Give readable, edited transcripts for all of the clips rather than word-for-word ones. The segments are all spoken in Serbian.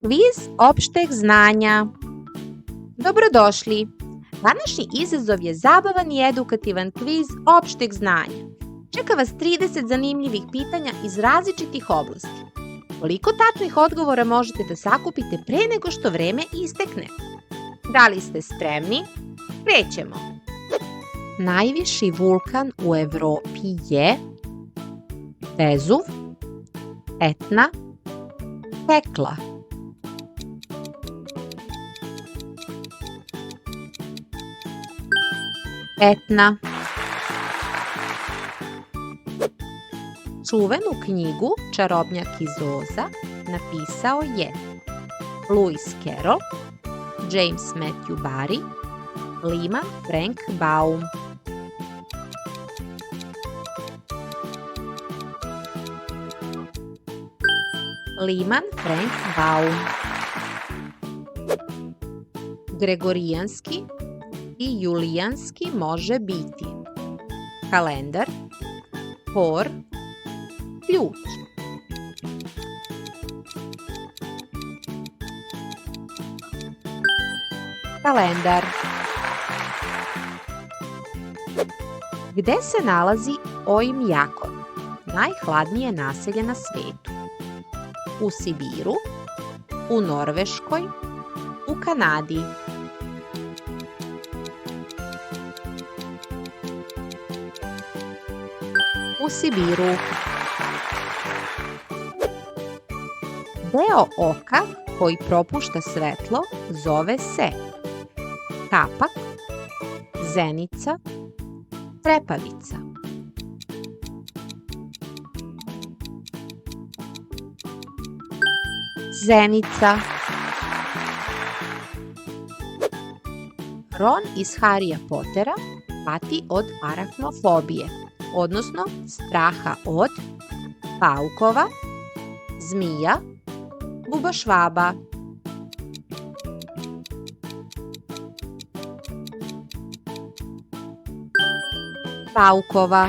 Kviz opšteg znanja. Dobrodošli! Današnji izazov je zabavan i edukativan kviz opšteg znanja. Čeka vas 30 zanimljivih pitanja iz različitih oblasti. Koliko tačnih odgovora možete da sakupite pre nego što vreme istekne? Da li ste spremni? Krećemo! Najviši vulkan u Evropi je Vezuv, Etna, Hekla. Etna. Čuvenu knjigu Čarobnjak iz Oza napisao je Lewis Carroll, James Matthew Barrie, Lima Frank Baum. Liman Frank Baum. Gregorijanski i julijanski može biti kalendar, hor, ključ. Kalendar. Gde se nalazi Oymyakon, najhladnije naselje na svetu? U Sibiru, u Norveškoj, u Kanadi. U Sibiru. Deo oka koji propušta svetlo zove se kapak, zenica, trepavica. Zenica. Ron iz Harija Potera pati od arachnofobije, odnosno straha od paukova, zmija, bubašvaba. Paukova.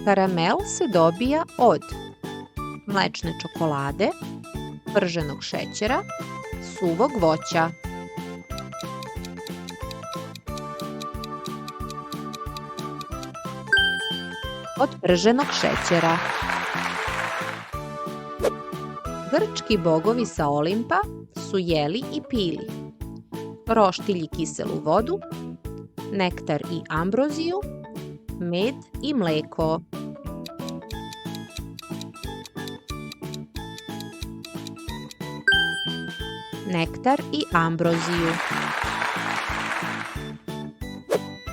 Karamel se dobija od mlečne čokolade, prženog šećera, suvog voća. Od prženog šećera. Grčki bogovi sa Olimpa su jeli i pili roštilj i kiselu vodu, nektar i ambroziju, med i mleko. Nektar i ambroziju.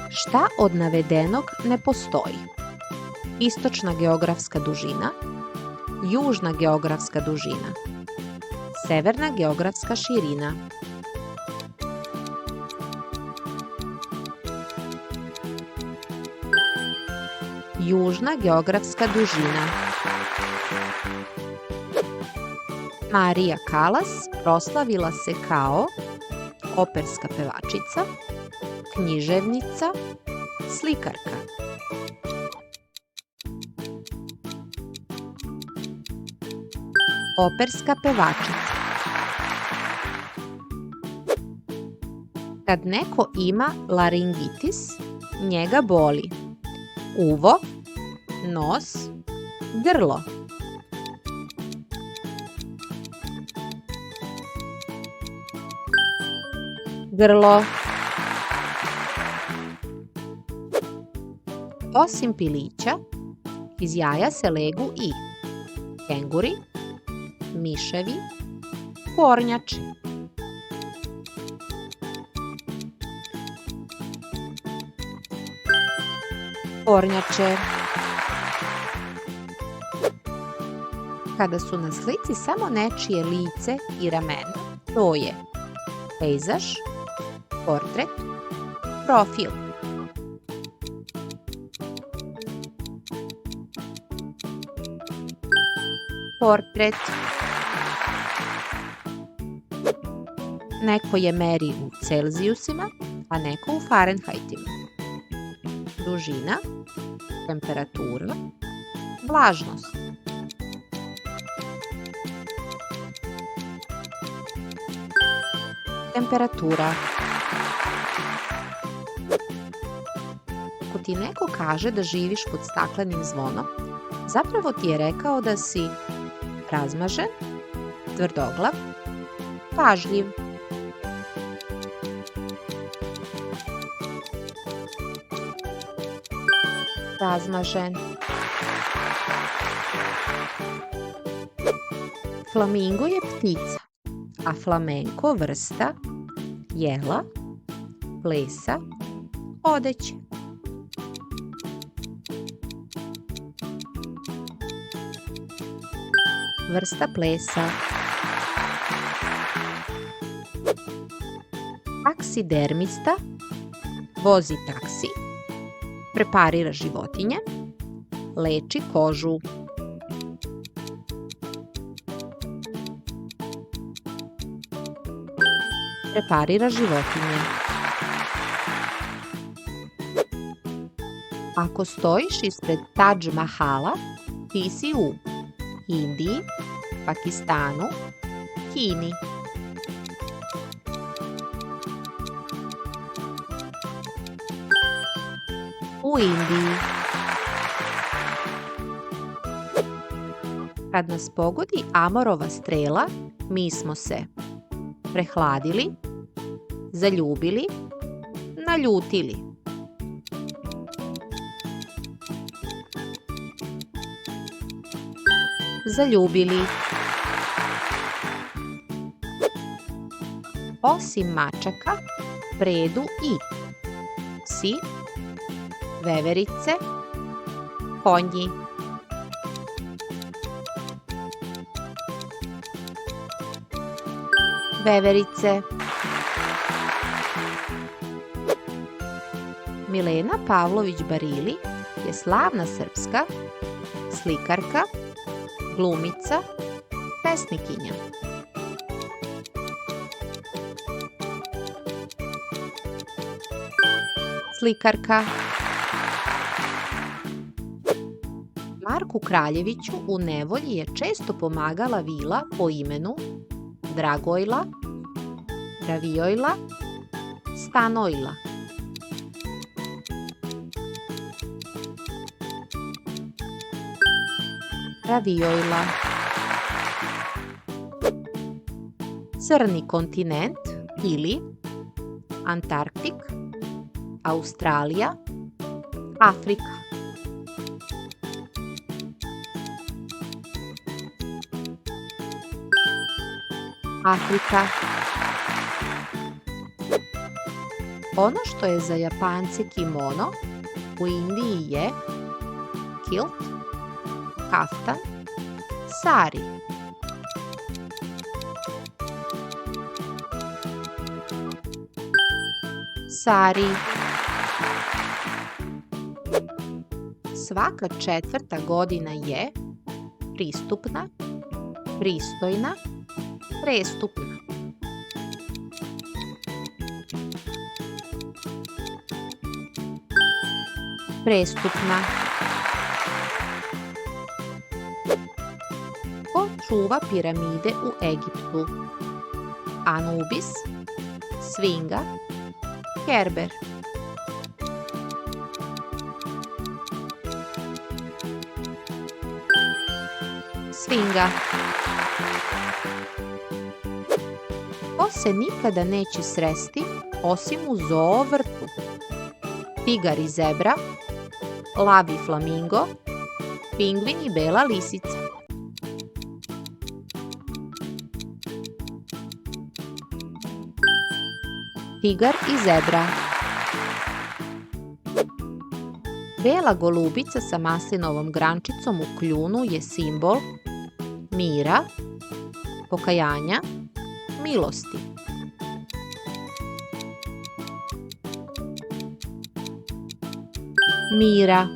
Šta od navedenog ne postoji? Istočna geografska dužina, južna geografska dužina, severna geografska širina. Južna geografska dužina. Marija Kalas proslavila se kao operska pevačica, književnica, slikarka. Operska pevačica. Kad neko ima laringitis, njega boli uvo, nos, grlo. Grlo. Osim pilića, iz jaja se legu i kenguri, miševi, kornjači. Kornjače. Kada su na slici samo nečije lice i ramena, to je pejzaž, portret, profil. Portret. Neko je meri u Celzijusima, a neko u Farenheitima. Dužina, temperatura, vlažnost. temperatura. Ako ti neko kaže da živiš pod staklenim zvonom, zapravo ti je rekao da si razmažen, tvrdoglav, pažljiv. Razmažen. Flamingo je ptica, a flamenko vrsta jela, plesa, odeće. Vrsta plesa. Taksidermista vozi taksi, preparira životinje, leči kožu. Preparira životinje. Ako stojiš ispred Tadž Mahala, ti si u Indiji, Pakistanu, Kini. U Indiji. Kad nas pogodi Amorova strela, mi smo se prehladili, zaljubili, naljutili. Zaljubili. Osim mačaka, predu i psi, veverice, konji. Veverice. Milena Pavlović Barili je slavna srpska slikarka, glumica, pesnikinja. Slikarka. Marku Kraljeviću u nevolji je često pomagala vila po imenu Dragojla, Ravijojla, Stanojla. Ravijojla. Crni kontinent ili Antarktik, Australija, Afrika. Afrika. Ono što je za Japance kimono, u Indiji je kilt, kaftan, sari. Sari. Svaka 4. godina je pristupna, pristojna, prestupna. Prestupna. Ko čuva piramide u Egiptu? Anubis, Sfinga, Kerber. Sfinga. Ko se nikada neće sresti osim u zoovrtu? Tigar i zebra, lav i flamingo, pingvin i bela lisica. Tigar i zebra. Bela golubica sa maslinovom grančicom u kljunu je simbol mira, pokajanja, milosti. Mira.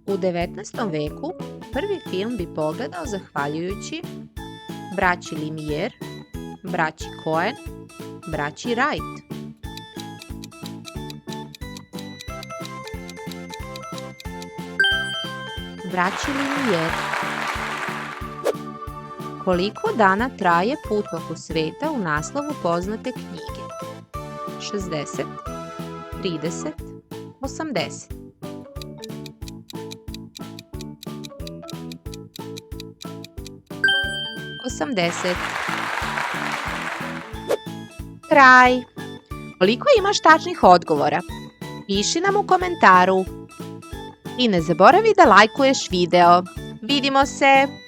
U 19. veku prvi film bi pogledao zahvaljujući braći Lumière, braći Coen, braći Wright. Braći Lumière. Koliko dana traje put oko sveta u naslovu poznate knjige? 60, 30, 80. 80. Kraj. Koliko imaš tačnih odgovora? Piši nam u komentaru. I ne zaboravi da lajkuješ video. Vidimo se!